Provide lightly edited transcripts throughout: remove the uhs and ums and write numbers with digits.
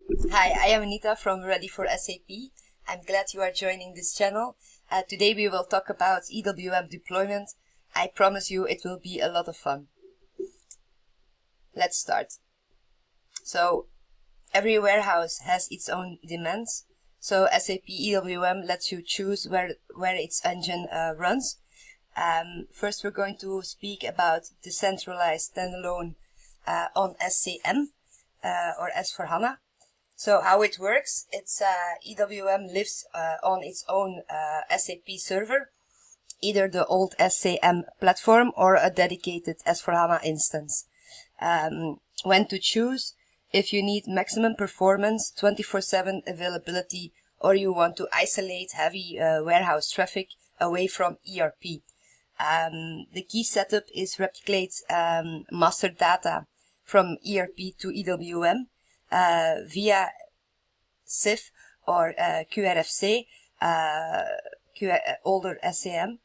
Hi, I am Anita from Ready for SAP. I'm glad you are joining this channel. Today we will talk about EWM deployment. I promise you it will be a lot of fun. Let's start. So, every warehouse has its own demands. So SAP EWM lets you choose where its engine runs. First we're going to speak about decentralized standalone on SCM or S4HANA. So how it works, it's EWM lives on its own SAP server, either the old SCM platform or a dedicated S4HANA instance. When to choose, if you need maximum performance, 24/7 availability, or you want to isolate heavy warehouse traffic away from ERP. The key setup is replicate master data from ERP to EWM via CIF or QRFC, older SCM,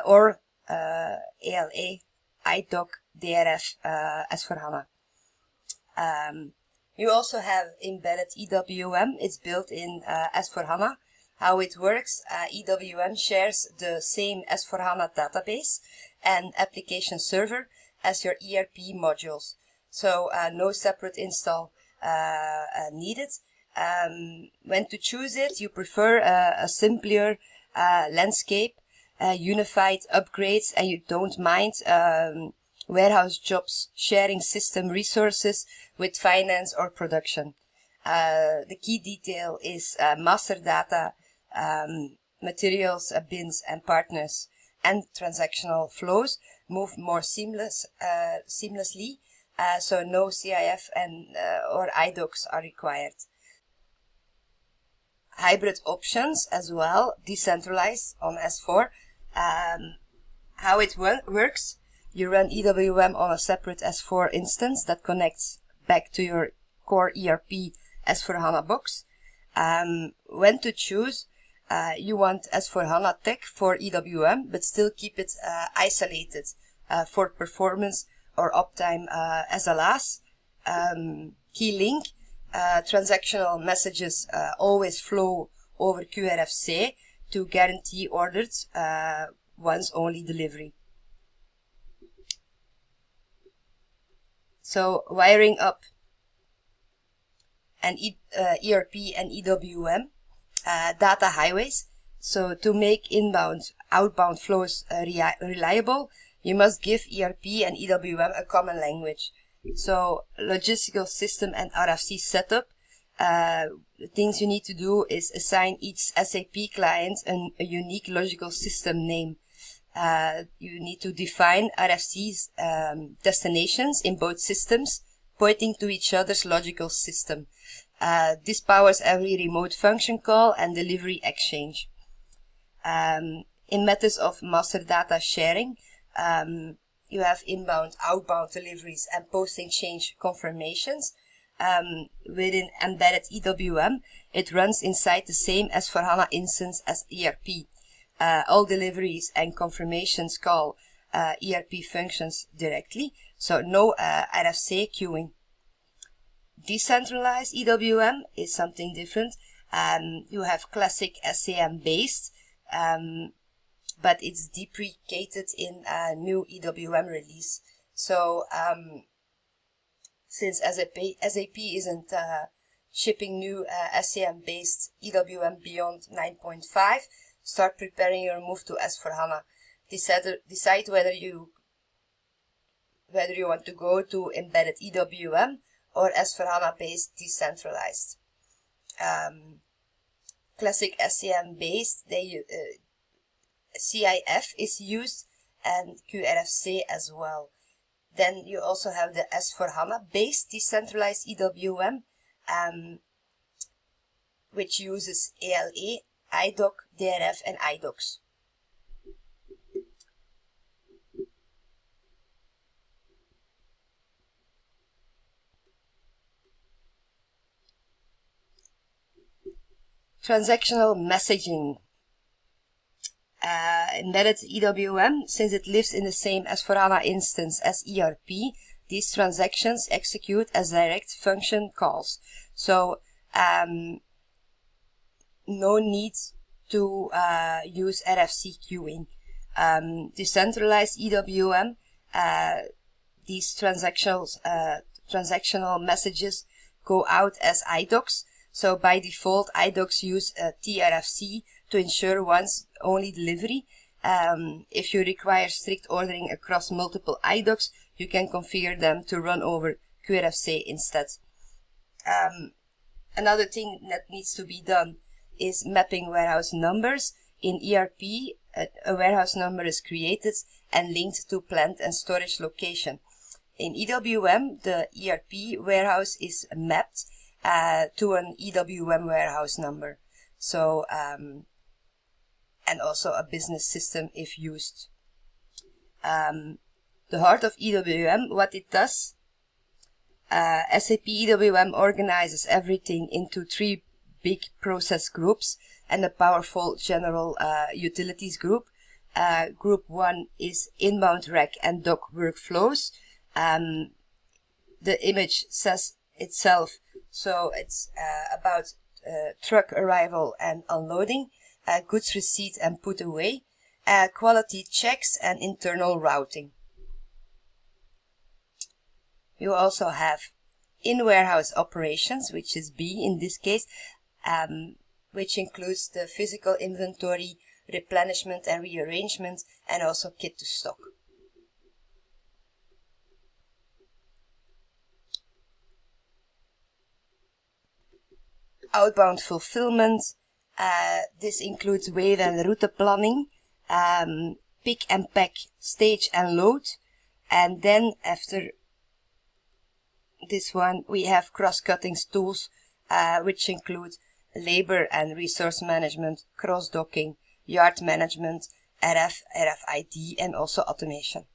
or ALA, IDOC, DRF, S4HANA. You also have embedded EWM. It's built in S4HANA. How it works, EWM shares the same S4HANA database and application server as your ERP modules. So no separate install needed. When to choose it, you prefer a simpler landscape, unified upgrades, and you don't mind warehouse jobs sharing system resources with finance or production. The key detail is master data, materials, bins and partners, and transactional flows move more seamlessly, so no CIF and or IDOCs are required. Hybrid options as well, decentralized on S4. How it works, you run EWM on a separate S4 instance that connects back to your core ERP S4HANA box. When to choose, you want S4HANA tech for EWM, but still keep it isolated for performance or uptime SLAs. Key link, transactional messages always flow over QRFC to guarantee ordered once only delivery. So wiring up an ERP and EWM data highways. So to make inbound, outbound flows reliable, you must give ERP and EWM a common language. So logistical system and RFC setup, the things you need to do is assign each SAP client a unique logical system name. You need to define RFC's destinations in both systems, pointing to each other's logical system. This powers every remote function call and delivery exchange. In methods of master data sharing, you have inbound, outbound deliveries and posting change confirmations. Within embedded EWM, it runs inside the same S4HANA instance as ERP. All deliveries and confirmations call ERP functions directly, so no RFC queuing. Decentralized EWM is something different. You have classic SCM based, but it's deprecated in a new EWM release. So since SAP isn't shipping new SCM based EWM beyond 9.5, start preparing your move to S4HANA. Decide whether you want to go to embedded EWM or S4HANA based decentralized. Classic SCM based, CIF is used and QRFC as well. Then you also have the S4HANA based decentralized EWM, which uses ALA, IDOC, DRF and IDOCs. Transactional messaging. Embedded EWM, since it lives in the same S4HANA instance as ERP, these transactions execute as direct function calls. So no need to use RFC queuing. Decentralized EWM, these transactional messages go out as IDOCs. So by default, IDOCs use TRFC to ensure one's only delivery. If you require strict ordering across multiple IDOCs, you can configure them to run over QRFC instead. Another thing that needs to be done is mapping warehouse numbers. In ERP, a warehouse number is created and linked to plant and storage location. In EWM, the ERP warehouse is mapped to an EWM warehouse number. So, and also a business system if used. The heart of EWM, what it does, SAP EWM organizes everything into 3 big process groups and a powerful general utilities group. Group 1 is inbound rack and dock workflows. The image says itself, so it's about truck arrival and unloading, goods receipt and put away, quality checks and internal routing. You also have in-warehouse operations, which is B in this case, which includes the physical inventory, replenishment and rearrangement, and also kit to stock. Outbound fulfillment, this includes wave and route planning, pick and pack, stage and load, and then after this one we have cross-cutting tools, which include labor and resource management, cross-docking, yard management, RF, RFID, and also automation.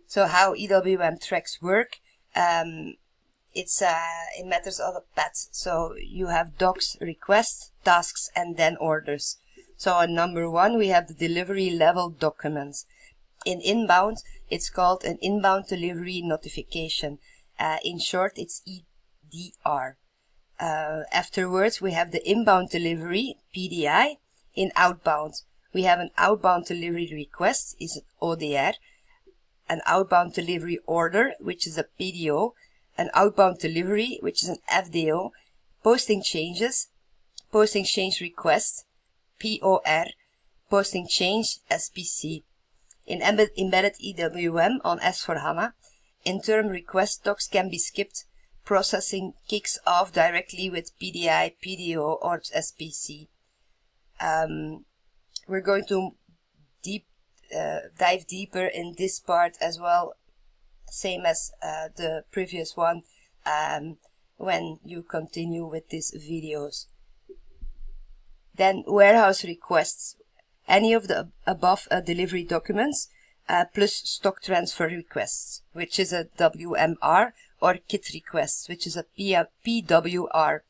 So how EWM tracks work, it's in matters of a path. So you have docs, requests, tasks, and then orders. So on number 1 we have the delivery level documents. In inbound, it's called an inbound delivery notification. In short, it's EDR. Afterwards, we have the inbound delivery, PDI. In outbound, we have an outbound delivery request, is an ODR. An outbound delivery order, which is a PDO. An outbound delivery, which is an FDO. Posting changes, posting change request, POR. Posting change, SPC. In embedded EWM on S4HANA, interim request docs can be skipped. Processing kicks off directly with PDI, PDO, or SPC. We're going to dive deeper in this part as well, same as the previous one, when you continue with these videos. Then warehouse requests. Any of the above delivery documents plus stock transfer requests, which is a WMR, or kit requests, which is a PWR.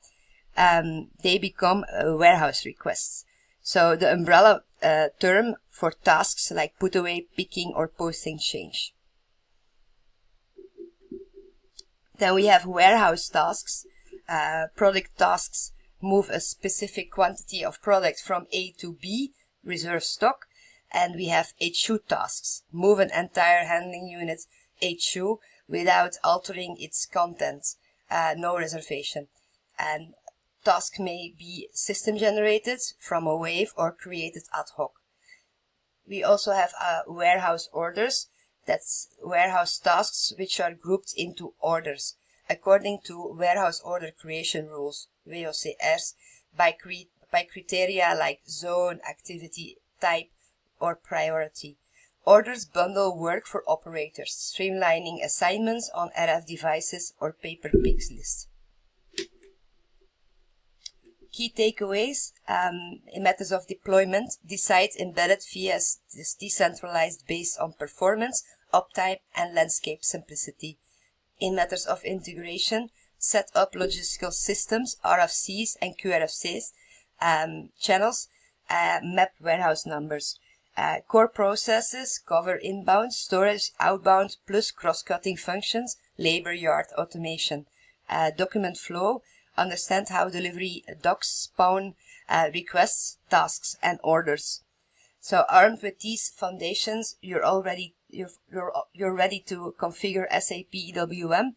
They become warehouse requests. So the umbrella term for tasks like put away, picking, or posting change. Then we have warehouse tasks. Product tasks move a specific quantity of product from A to B, reserve stock. And we have HU tasks, move an entire handling unit HU without altering its content, no reservation. And task may be system generated from a wave or created ad hoc. We also have warehouse orders. That's warehouse tasks which are grouped into orders according to warehouse order creation rules, WOCRs, by criteria like zone, activity, type, or priority. Orders bundle work for operators, streamlining assignments on RF devices or paper picks lists. Key takeaways in methods of deployment: decide embedded via this decentralized based on performance, uptime, and landscape simplicity. In matters of integration, set up logistical systems, RFCs and QRFCs, channels, map warehouse numbers. Core processes cover inbound, storage, outbound, plus cross-cutting functions, labor yard automation. Document flow, understand how delivery docs spawn requests, tasks, and orders. So armed with these foundations, you're ready to configure SAP EWM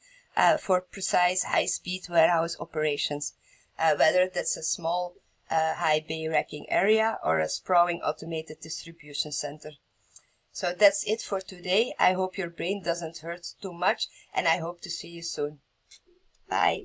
for precise high-speed warehouse operations, whether that's a small high bay racking area or a sprawling automated distribution center. So that's it for today. I hope your brain doesn't hurt too much, and I hope to see you soon. Bye.